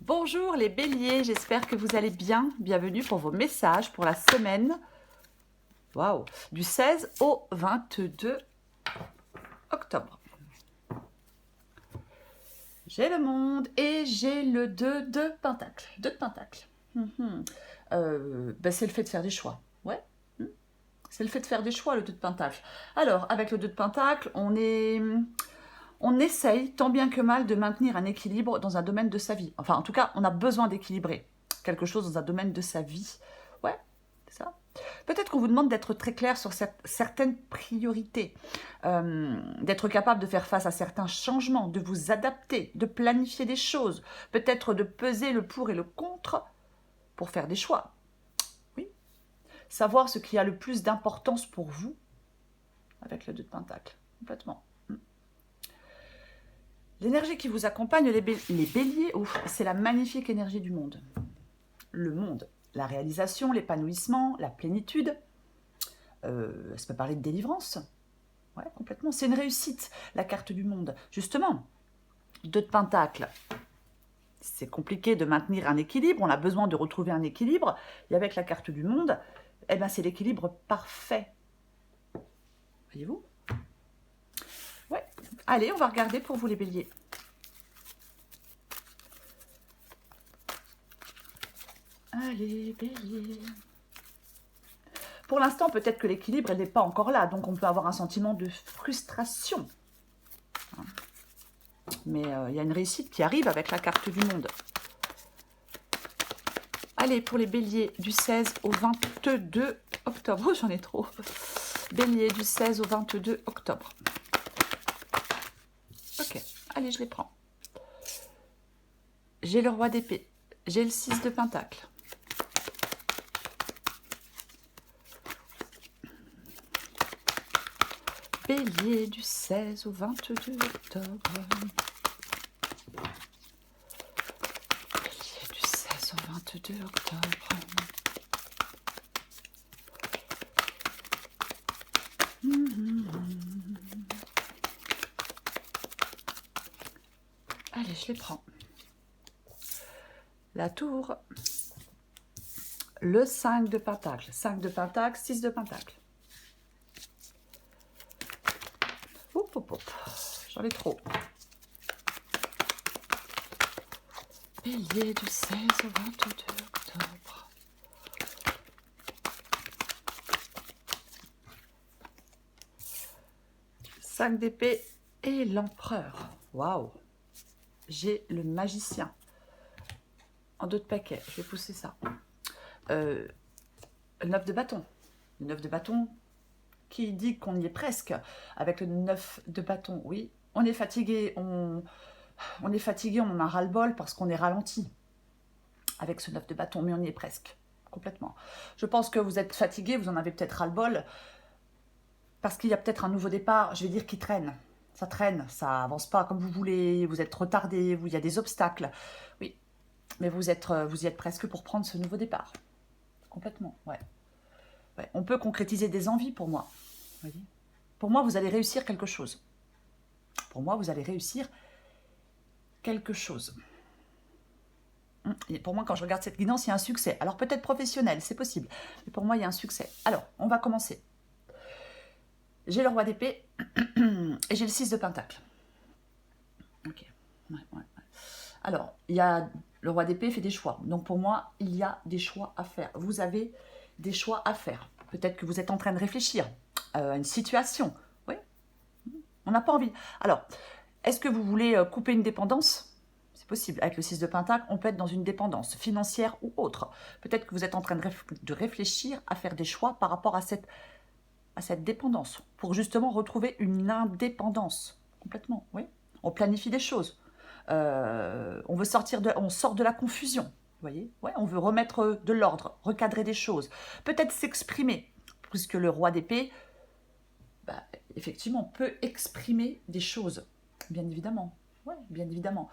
Bonjour les béliers, j'espère que vous allez bien. Bienvenue pour vos messages pour la semaine du 16 au 22 octobre. J'ai le monde et j'ai le 2 de Pentacle. 2 de Pentacle. C'est le fait de faire des choix. Ouais. C'est le fait de faire des choix, le 2 de Pentacle. Alors, avec le 2 de Pentacle, on essaye, tant bien que mal, de maintenir un équilibre dans un domaine de sa vie. Enfin, en tout cas, on a besoin d'équilibrer quelque chose dans un domaine de sa vie. Ouais, c'est ça. Peut-être qu'on vous demande d'être très clair sur certaines priorités, d'être capable de faire face à certains changements, de vous adapter, de planifier des choses, peut-être de peser le pour et le contre pour faire des choix. Oui. Savoir ce qui a le plus d'importance pour vous avec le 2 de Pentacle. Complètement. L'énergie qui vous accompagne, les béliers, c'est la magnifique énergie du monde. Le monde, la réalisation, l'épanouissement, la plénitude. Ça peut parler de délivrance. Ouais, complètement. C'est une réussite, la carte du monde. Justement, 2 de Pentacle. C'est compliqué de maintenir un équilibre. On a besoin de retrouver un équilibre. Et avec la carte du monde, c'est l'équilibre parfait. Voyez-vous ? Ouais. Allez, on va regarder pour vous les béliers. Allez, bélier. Pour l'instant, peut-être que l'équilibre n'est pas encore là, donc on peut avoir un sentiment de frustration. Mais il y a une réussite qui arrive avec la carte du monde. Allez, pour les béliers du 16 au 22 octobre. Oh, j'en ai trop. Bélier du 16 au 22 octobre. Ok, allez, je les prends. J'ai le roi d'épée. J'ai le 6 de pentacle. Bélier du 16 au 22 octobre. Bélier du 16 au 22 octobre. Allez, je les prends. La tour. Le 5 de pentacle. 5 de pentacle, 6 de pentacle. J'en ai trop. Bélier du 16 au 22 octobre. Cinq d'épée et l'empereur. Waouh. J'ai le magicien. En 2 de paquet. Je vais pousser ça. Le 9 de bâton. Le 9 de bâton qui dit qu'on y est presque. Avec le 9 de bâton, oui. On est fatigué, on est fatigué, on en a ras-le-bol parce qu'on est ralenti avec ce 9 de bâton, mais on y est presque, complètement. Je pense que vous êtes fatigué, vous en avez peut-être ras-le-bol parce qu'il y a peut-être un nouveau départ, je vais dire, qui traîne. Ça avance pas comme vous voulez, vous êtes retardé, il y a des obstacles. Oui, mais vous y êtes presque pour prendre ce nouveau départ. Complètement, ouais. On peut concrétiser des envies pour moi. Vous voyez ? Pour moi, vous allez réussir quelque chose. Pour moi, vous allez réussir quelque chose. Et pour moi, quand je regarde cette guidance, il y a un succès. Alors peut-être professionnel, c'est possible. Mais pour moi, il y a un succès. Alors, on va commencer. J'ai le roi d'épée et j'ai le 6 de pentacle. Ok. Ouais. Alors, il y a le roi d'épée fait des choix. Donc pour moi, il y a des choix à faire. Vous avez des choix à faire. Peut-être que vous êtes en train de réfléchir à une situation. Oui. On n'a pas envie. Alors, est-ce que vous voulez couper une dépendance ? C'est possible. Avec le 6 de pentacle, on peut être dans une dépendance financière ou autre. Peut-être que vous êtes en train de réfléchir à faire des choix par rapport à cette dépendance, pour justement retrouver une indépendance. Complètement, oui. On planifie des choses. On sort de la confusion. Vous voyez ? Ouais, on veut remettre de l'ordre, recadrer des choses. Peut-être s'exprimer, puisque le roi d'épée, effectivement, peut exprimer des choses. Bien évidemment. Oui, bien évidemment.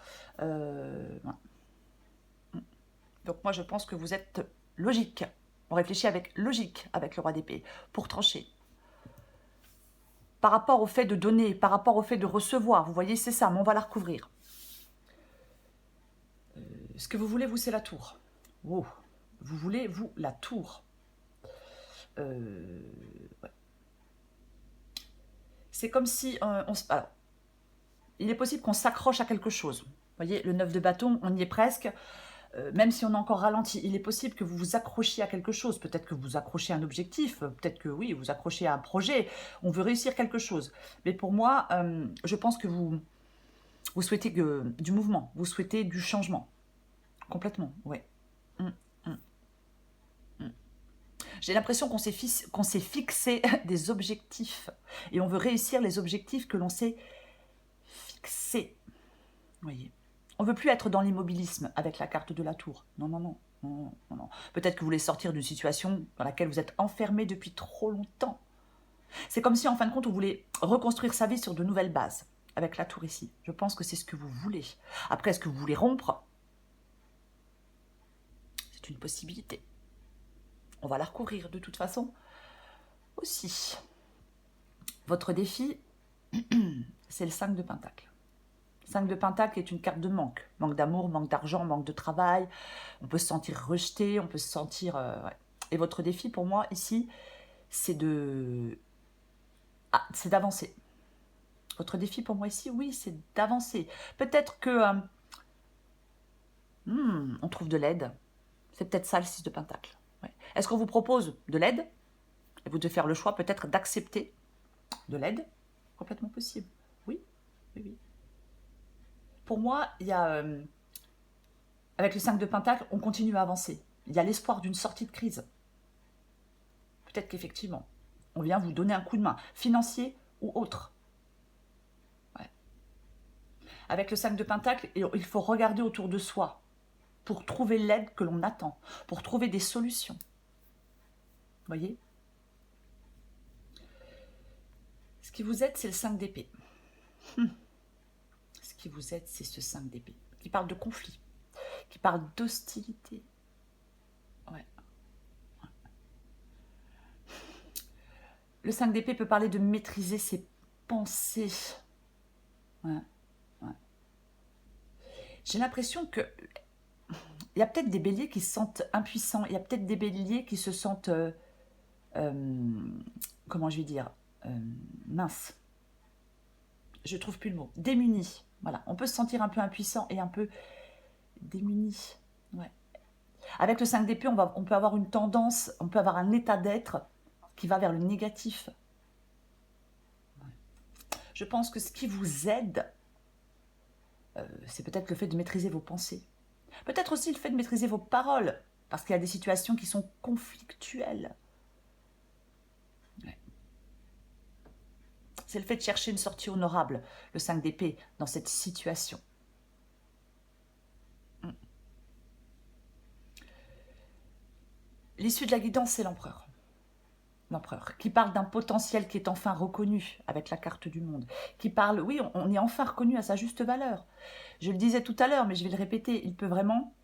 Donc moi, je pense que vous êtes logique. On réfléchit avec logique avec le roi d'épée pour trancher. Par rapport au fait de donner, par rapport au fait de recevoir, vous voyez, c'est ça, mais on va la recouvrir. Ce que vous voulez, vous, c'est la tour. Wow. Vous voulez, vous, la tour. Ouais. C'est comme si... alors, il est possible qu'on s'accroche à quelque chose. Vous voyez, le 9 de bâton, on y est presque. Même si on a encore ralenti, il est possible que vous vous accrochiez à quelque chose. Peut-être que vous accrochez à un objectif. Peut-être que oui, vous accrochez à un projet. On veut réussir quelque chose. Mais pour moi, je pense que vous souhaitez du mouvement. Vous souhaitez du changement. Complètement, oui. J'ai l'impression qu'on s'est fixé des objectifs. Et on veut réussir les objectifs que l'on s'est fixés. Vous voyez. On ne veut plus être dans l'immobilisme avec la carte de la tour. Non, non, non. non, non, non. Peut-être que vous voulez sortir d'une situation dans laquelle vous êtes enfermé depuis trop longtemps. C'est comme si, en fin de compte, on voulait reconstruire sa vie sur de nouvelles bases. Avec la tour ici. Je pense que c'est ce que vous voulez. Après, est-ce que vous voulez rompre? C'est une possibilité. On va la recouvrir de toute façon aussi. Votre défi, c'est le 5 de Pentacle. 5 de Pentacle est une carte de manque. Manque d'amour, manque d'argent, manque de travail. On peut se sentir rejeté, on peut se sentir... ouais. Et votre défi, pour moi, ici, c'est d'avancer. Votre défi, pour moi, ici, oui, c'est d'avancer. Peut-être que... on trouve de l'aide. C'est peut-être ça, le 6 de Pentacle. Ouais. Est-ce qu'on vous propose de l'aide? Et vous devez faire le choix, peut-être, d'accepter de l'aide? Complètement possible. Oui, oui, oui. Pour moi, il y a... avec le 5 de Pentacle, on continue à avancer. Il y a l'espoir d'une sortie de crise. Peut-être qu'effectivement, on vient vous donner un coup de main, financier ou autre. Ouais. Avec le 5 de Pentacle, il faut regarder autour de soi pour trouver l'aide que l'on attend, pour trouver des solutions. Vous voyez? Ce qui vous aide, c'est le 5 d'épée. Ce qui vous aide, c'est ce 5 d'épée, qui parle de conflit, qui parle d'hostilité. Ouais. Le 5 d'épée peut parler de maîtriser ses pensées. Ouais. Ouais. J'ai l'impression que il y a peut-être des béliers qui se sentent impuissants. Il y a peut-être des béliers qui se sentent... comment je vais dire mince. Je trouve plus le mot. Démunis. Voilà. On peut se sentir un peu impuissant et un peu démuni. Ouais. Avec le 5 d'épée, on peut avoir une tendance, on peut avoir un état d'être qui va vers le négatif. Ouais. Je pense que ce qui vous aide, c'est peut-être le fait de maîtriser vos pensées. Peut-être aussi le fait de maîtriser vos paroles, parce qu'il y a des situations qui sont conflictuelles. Ouais. C'est le fait de chercher une sortie honorable, le 5 d'épée, dans cette situation. L'issue de la guidance, c'est l'empereur. L'empereur, qui parle d'un potentiel qui est enfin reconnu avec la carte du monde, qui parle, oui, on est enfin reconnu à sa juste valeur. Je le disais tout à l'heure, mais je vais le répéter, il peut vraiment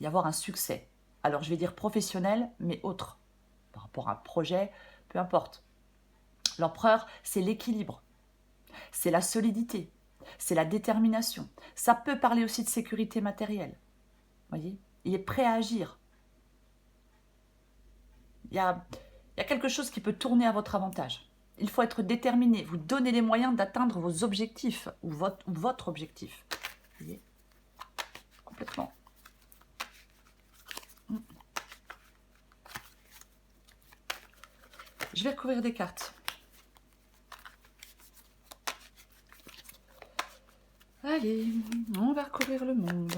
y avoir un succès. Alors, je vais dire professionnel, mais autre, par rapport à un projet, peu importe. L'empereur, c'est l'équilibre, c'est la solidité, c'est la détermination. Ça peut parler aussi de sécurité matérielle. Vous voyez? Il est prêt à agir. Il y a quelque chose qui peut tourner à votre avantage. Il faut être déterminé, vous donner les moyens d'atteindre vos objectifs ou votre objectif. Vous voyez? Complètement. Je vais recouvrir des cartes. Allez, on va recouvrir le monde.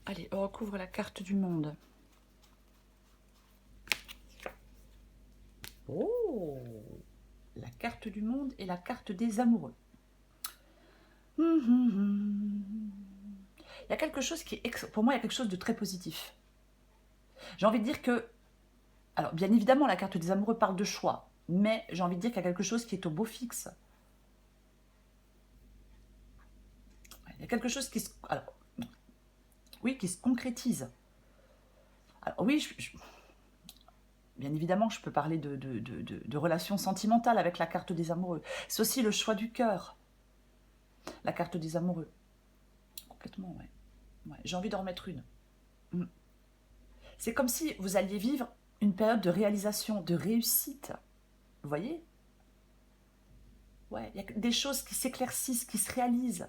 Allez, on recouvre la carte du monde. Oh, la carte du monde et la carte des amoureux. Il y a quelque chose qui est, pour moi, il y a quelque chose de très positif. J'ai envie de dire que, alors bien évidemment, la carte des amoureux parle de choix, mais j'ai envie de dire qu'il y a quelque chose qui est au beau fixe. Il y a quelque chose qui se, alors, oui, qui se concrétise. Alors oui, Bien évidemment, je peux parler de relations sentimentales avec la carte des amoureux. C'est aussi le choix du cœur, la carte des amoureux. Complètement, ouais. Ouais, j'ai envie d'en remettre une. Mm. C'est comme si vous alliez vivre une période de réalisation, de réussite. Vous voyez? Ouais, il y a des choses qui s'éclaircissent, qui se réalisent.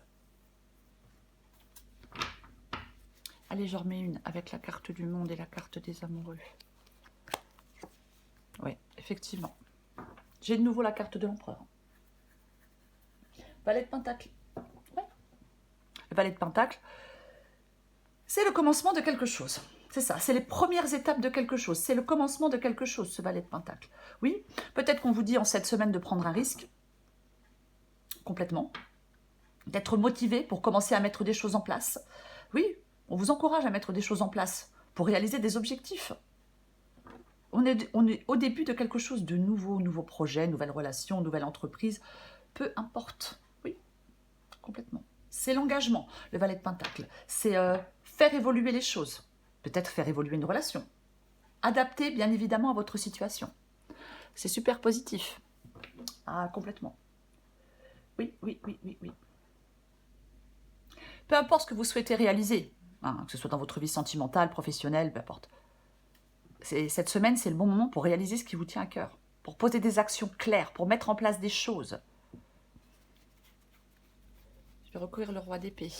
Allez, j'en remets une avec la carte du monde et la carte des amoureux. Oui, effectivement. J'ai de nouveau la carte de l'empereur. Valet de Pentacle. Ouais. Le Valet de Pentacle, c'est le commencement de quelque chose. C'est ça, c'est les premières étapes de quelque chose. C'est le commencement de quelque chose, ce Valet de Pentacle. Oui, peut-être qu'on vous dit en cette semaine de prendre un risque, complètement, d'être motivé pour commencer à mettre des choses en place. Oui, on vous encourage à mettre des choses en place pour réaliser des objectifs. On est au début de quelque chose de nouveau, nouveau projet, nouvelle relation, nouvelle entreprise, peu importe. Oui, complètement. C'est l'engagement, le Valet de Pentacle. C'est faire évoluer les choses. Peut-être faire évoluer une relation. Adapter, bien évidemment, à votre situation. C'est super positif. Ah, complètement. Oui, oui, oui, oui, oui. Peu importe ce que vous souhaitez réaliser, hein, que ce soit dans votre vie sentimentale, professionnelle, peu importe. Cette semaine, c'est le bon moment pour réaliser ce qui vous tient à cœur, pour poser des actions claires, pour mettre en place des choses. Je vais recourir le roi d'épée.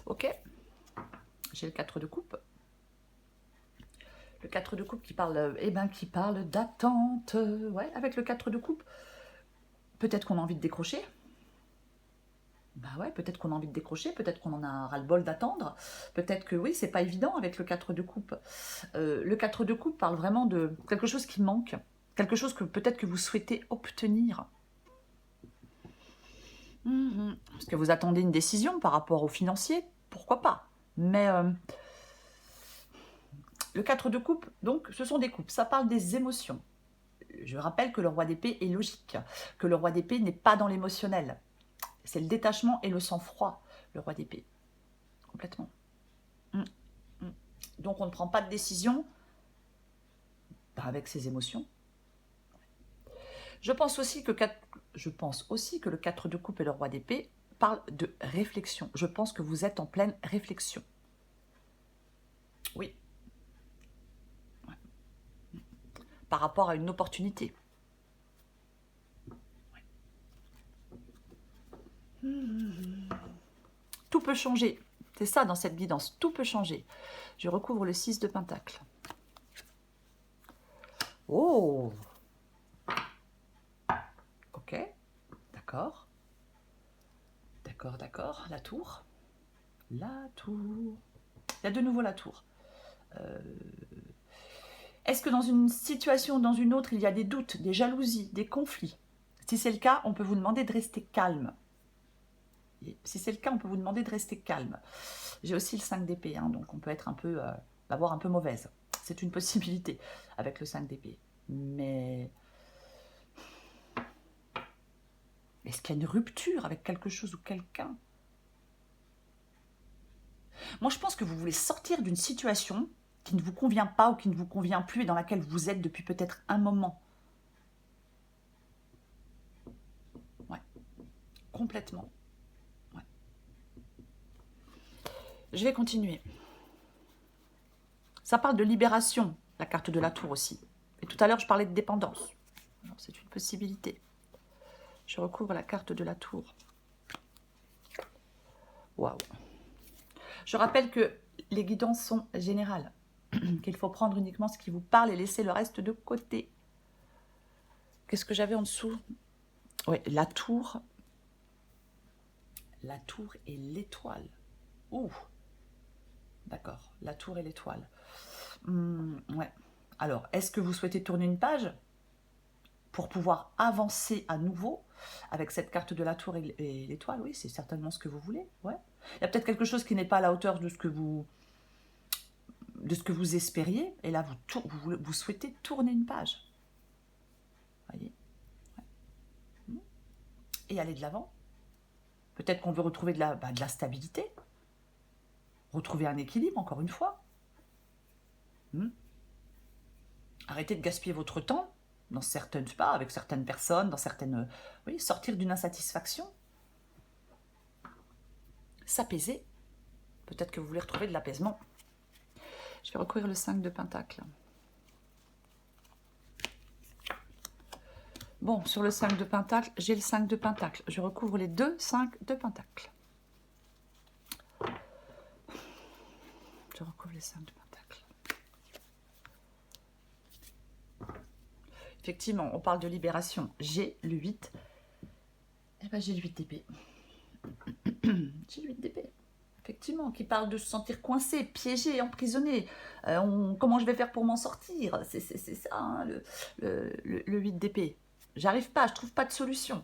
Ok. J'ai le 4 de coupe. Le 4 de coupe qui parle, qui parle d'attente. Ouais, avec le 4 de coupe, peut-être qu'on a envie de décrocher. Bah ouais, peut-être qu'on a envie de décrocher, peut-être qu'on en a ras-le-bol d'attendre, peut-être que oui, c'est pas évident avec le 4 de coupe. Le 4 de coupe parle vraiment de quelque chose qui manque, quelque chose que peut-être que vous souhaitez obtenir. Parce que vous attendez une décision par rapport au financier, pourquoi pas. Mais le 4 de coupe, donc, ce sont des coupes, ça parle des émotions. Je rappelle que le roi d'épée est logique, que le roi d'épée n'est pas dans l'émotionnel. C'est le détachement et le sang-froid, le roi d'épée. Complètement. Donc on ne prend pas de décision avec ses émotions. Je pense aussi que le 4 de coupe et le roi d'épée parlent de réflexion. Je pense que vous êtes en pleine réflexion. Oui. Ouais. Par rapport à une opportunité. Ouais. Tout peut changer. C'est ça dans cette guidance. Tout peut changer. Je recouvre le 6 de Pentacle. Oh! Ok. D'accord. D'accord, d'accord. La tour. La tour. Il y a de nouveau la tour. Est-ce que dans une situation ou dans une autre, il y a des doutes, des jalousies, des conflits? Si c'est le cas, on peut vous demander de rester calme. Si c'est le cas, on peut vous demander de rester calme. J'ai aussi le 5 d'épée, hein, donc on peut être avoir un peu mauvaise. C'est une possibilité avec le 5 d'épée. Mais est-ce qu'il y a une rupture avec quelque chose ou quelqu'un? Moi, je pense que vous voulez sortir d'une situation qui ne vous convient pas ou qui ne vous convient plus et dans laquelle vous êtes depuis peut-être un moment. Ouais, complètement. Ouais. Je vais continuer. Ça parle de libération, la carte de la tour aussi. Et tout à l'heure, je parlais de dépendance. C'est une possibilité. Je recouvre la carte de la tour. Waouh. Je rappelle que les guidances sont générales, qu'il faut prendre uniquement ce qui vous parle et laisser le reste de côté. Qu'est-ce que j'avais en dessous? Oui, la tour. La tour et l'étoile. Ouh. D'accord, la tour et l'étoile. Ouais. Alors, est-ce que vous souhaitez tourner une page pour pouvoir avancer à nouveau avec cette carte de la tour et l'étoile? Oui, c'est certainement ce que vous voulez. Ouais. Il y a peut-être quelque chose qui n'est pas à la hauteur de ce que vous espériez, et là vous souhaitez tourner une page. Voyez, ouais. Et aller de l'avant. Peut-être qu'on veut retrouver de la stabilité, retrouver un équilibre, encore une fois. Hmm. Arrêtez de gaspiller votre temps dans certaines, je sais pas, avec certaines personnes, dans certaines... oui, sortir d'une insatisfaction. S'apaiser. Peut-être que vous voulez retrouver de l'apaisement. Je vais recouvrir le 5 de Pentacle. Bon, sur le 5 de Pentacle, j'ai le 5 de Pentacle. Je recouvre les 2 5 de Pentacle. Je recouvre les 5 de Pentacle. Effectivement, on parle de libération. J'ai le 8. Eh ben, j'ai le 8 d'épée. J'ai le 8 d'épée. Effectivement, qui parle de se sentir coincé, piégé, emprisonné. Comment je vais faire pour m'en sortir? C'est ça, hein, le 8 d'épée. J'arrive pas, je trouve pas de solution.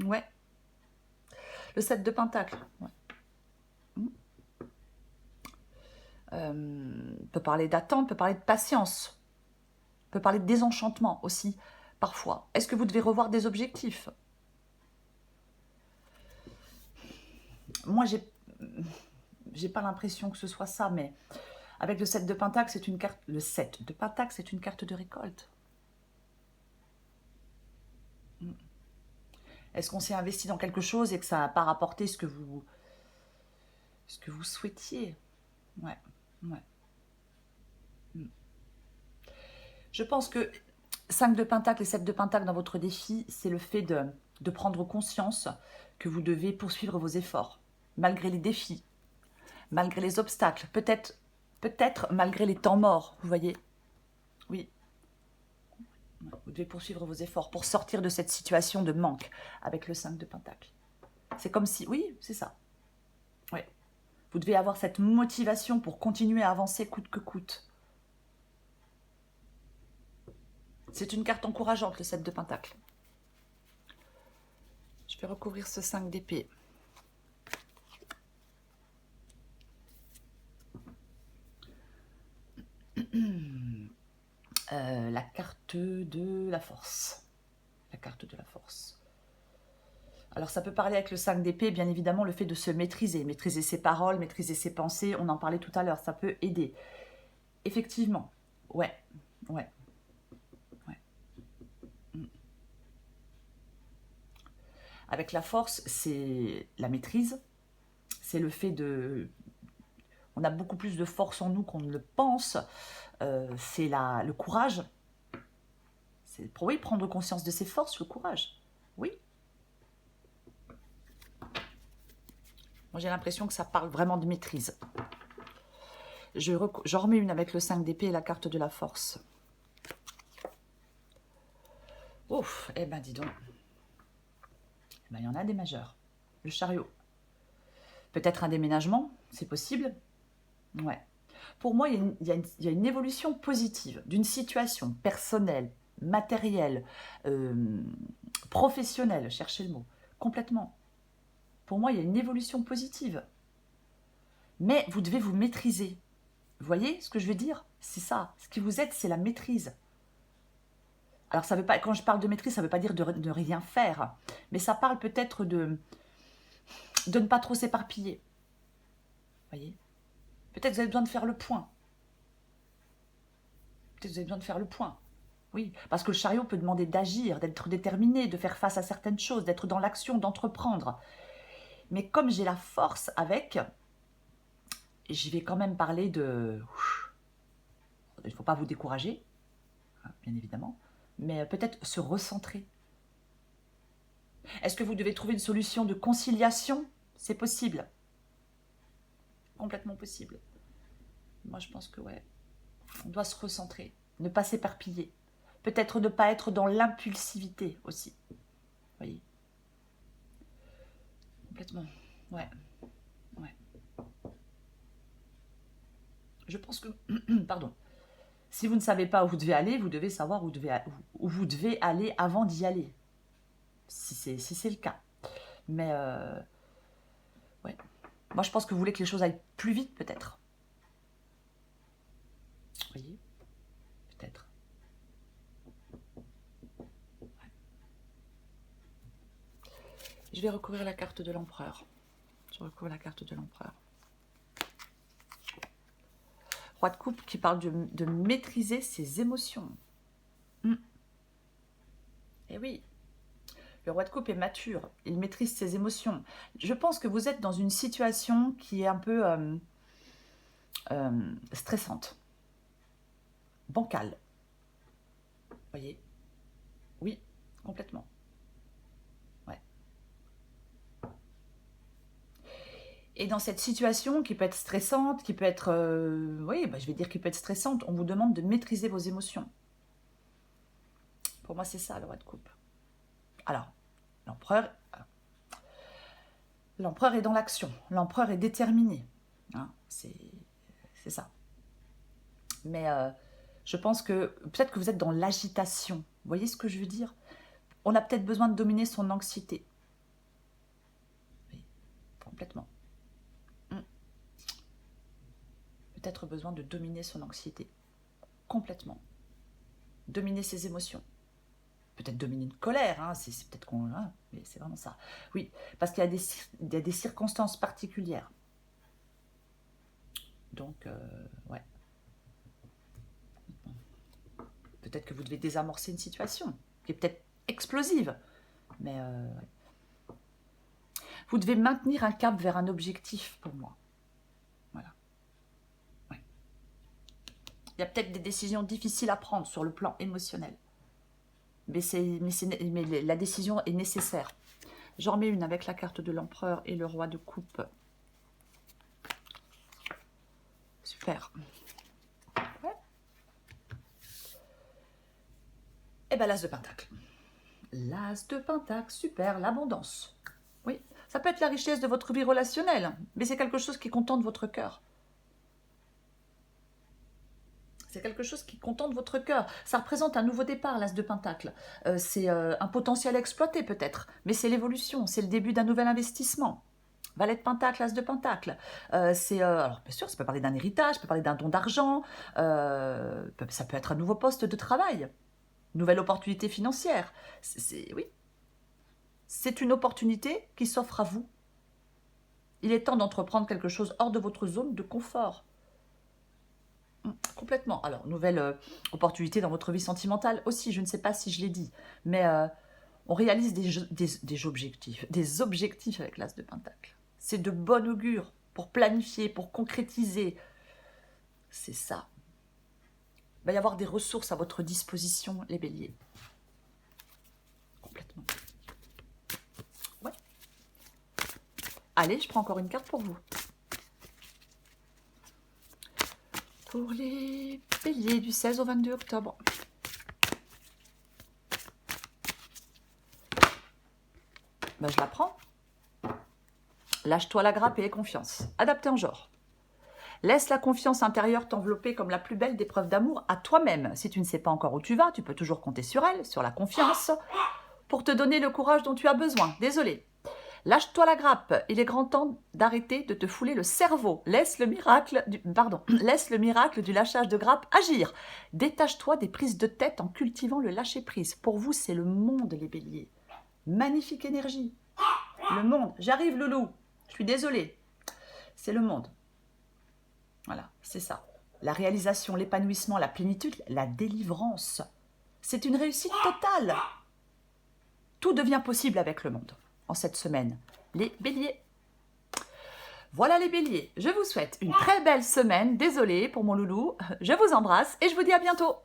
Ouais. Le 7 de Pentacle. Ouais. Peut parler d'attente, peut parler de patience. Peut parler de désenchantement aussi, parfois. Est-ce que vous devez revoir des objectifs? Moi, j'ai pas l'impression que ce soit ça, mais avec le 7 de Pentacle, c'est une carte. Le 7 de Pentacle, c'est une carte de récolte. Est-ce qu'on s'est investi dans quelque chose et que ça n'a pas rapporté ce que vous souhaitiez? Ouais, ouais. Je pense que 5 de Pentacle et 7 de Pentacle dans votre défi, c'est le fait de prendre conscience que vous devez poursuivre vos efforts, malgré les défis, malgré les obstacles, peut-être malgré les temps morts, vous voyez. Oui, vous devez poursuivre vos efforts pour sortir de cette situation de manque avec le 5 de Pentacle. C'est comme si, oui, c'est ça. Oui. Vous devez avoir cette motivation pour continuer à avancer coûte que coûte. C'est une carte encourageante, le 7 de Pentacle. Je vais recouvrir ce 5 d'épée. La carte de la force. La carte de la force. Alors ça peut parler avec le 5 d'épée, bien évidemment, le fait de se maîtriser. Maîtriser ses paroles, maîtriser ses pensées, on en parlait tout à l'heure, ça peut aider. Effectivement, ouais. Avec la force, c'est la maîtrise, c'est le fait de... On a beaucoup plus de force en nous qu'on ne le pense, c'est le courage. C'est pour oui, prendre conscience de ses forces, le courage. Oui. Moi, j'ai l'impression que ça parle vraiment de maîtrise. J'en remets une avec le 5 d'épée et la carte de la force. Ouf, eh ben dis donc. Eh ben, il y en a des majeurs. Le chariot. Peut-être un déménagement, c'est possible. Ouais. Pour moi, il y a une évolution positive d'une situation personnelle, matérielle, professionnelle, cherchez le mot, complètement. Pour moi, il y a une évolution positive. Mais vous devez vous maîtriser. Vous voyez ce que je veux dire? C'est ça. Ce qui vous aide, c'est la maîtrise. Alors, ça veut pas, quand je parle de maîtrise, ça ne veut pas dire de rien faire. Mais ça parle peut-être de ne pas trop s'éparpiller. Vous voyez? Peut-être que vous avez besoin de faire le point. Peut-être que vous avez besoin de faire le point. Oui, parce que le chariot peut demander d'agir, d'être déterminé, de faire face à certaines choses, d'être dans l'action, d'entreprendre. Mais comme j'ai la force avec, je vais quand même parler de... Il ne faut pas vous décourager, hein, bien évidemment, mais peut-être se recentrer. Est-ce que vous devez trouver une solution de conciliation? C'est possible. Complètement possible. Moi, je pense que ouais, on doit se recentrer, ne pas s'éparpiller. Peut-être ne pas être dans l'impulsivité aussi. Vous voyez? Complètement. Ouais. Ouais. Je pense que... Pardon. Si vous ne savez pas où vous devez aller, vous devez savoir où vous devez aller avant d'y aller. Si c'est le cas. Mais, ouais. Moi, je pense que vous voulez que les choses aillent plus vite, peut-être. Vous voyez? Peut-être. Ouais. Je vais recouvrir la carte de l'empereur. Je recouvre la carte de l'empereur. Roi de coupe qui parle de maîtriser ses émotions. Et oui, le roi de coupe est mature, il maîtrise ses émotions. Je pense que vous êtes dans une situation qui est un peu stressante, bancale. Vous voyez? Oui, complètement. Ouais. Et dans cette situation qui peut être stressante, qui peut être... oui, je vais dire qui peut être stressante, on vous demande de maîtriser vos émotions. Pour moi, c'est ça, le roi de coupe. Alors, l'empereur est dans l'action. L'empereur est déterminé. Hein, c'est ça. Mais je pense que peut-être que vous êtes dans l'agitation. Vous voyez ce que je veux dire? On a peut-être besoin de dominer son anxiété. Oui, complètement. Peut-être besoin de dominer son anxiété. Complètement. Dominer ses émotions. Peut-être dominer une colère, hein, c'est peut-être qu'on... Hein, mais c'est vraiment ça. Oui, parce qu'il y a des circonstances particulières. Donc, ouais. Peut-être que vous devez désamorcer une situation qui est peut-être explosive. Mais ouais. Vous devez maintenir un cap vers un objectif pour moi. Voilà. Ouais. Il y a peut-être des décisions difficiles à prendre sur le plan émotionnel. Mais la décision est nécessaire. J'en mets une avec la carte de l'empereur et le roi de coupe. Super. Ouais. Et bien l'as de pentacle. L'as de pentacle, super, l'abondance. Oui, ça peut être la richesse de votre vie relationnelle, mais c'est quelque chose qui contente votre cœur. C'est quelque chose qui contente votre cœur. Ça représente un nouveau départ, l'as de pentacle. C'est un potentiel à exploiter peut-être, mais c'est l'évolution, c'est le début d'un nouvel investissement. Valet de pentacle, as de pentacle. Alors bien sûr, ça peut parler d'un héritage, ça peut parler d'un don d'argent, ça peut être un nouveau poste de travail, nouvelle opportunité financière. Oui, c'est une opportunité qui s'offre à vous. Il est temps d'entreprendre quelque chose hors de votre zone de confort. Complètement. Alors, nouvelle opportunité dans votre vie sentimentale aussi, je ne sais pas si je l'ai dit, mais on réalise des objectifs avec l'as de pentacle. C'est de bon augure pour planifier, pour concrétiser. C'est ça. Il va y avoir des ressources à votre disposition, les béliers. Complètement. Ouais. Allez, je prends encore une carte pour vous. Pour les béliers du 16 au 22 octobre. Je la prends. Lâche-toi la grappe et aie confiance. Adapté en genre. Laisse la confiance intérieure t'envelopper comme la plus belle des preuves d'amour à toi-même. Si tu ne sais pas encore où tu vas, tu peux toujours compter sur elle, sur la confiance, pour te donner le courage dont tu as besoin. Désolé. Lâche-toi la grappe. Il est grand temps d'arrêter de te fouler le cerveau. Laisse le miracle du lâchage de grappe agir. Détache-toi des prises de tête en cultivant le lâcher-prise. Pour vous, c'est le monde, les béliers. Magnifique énergie. Le monde. J'arrive, loulou. Je suis désolée. C'est le monde. Voilà, c'est ça. La réalisation, l'épanouissement, la plénitude, la délivrance. C'est une réussite totale. Tout devient possible avec le monde. En cette semaine, les béliers. Voilà les béliers, je vous souhaite une très belle semaine. Désolée pour mon loulou, je vous embrasse et je vous dis à bientôt.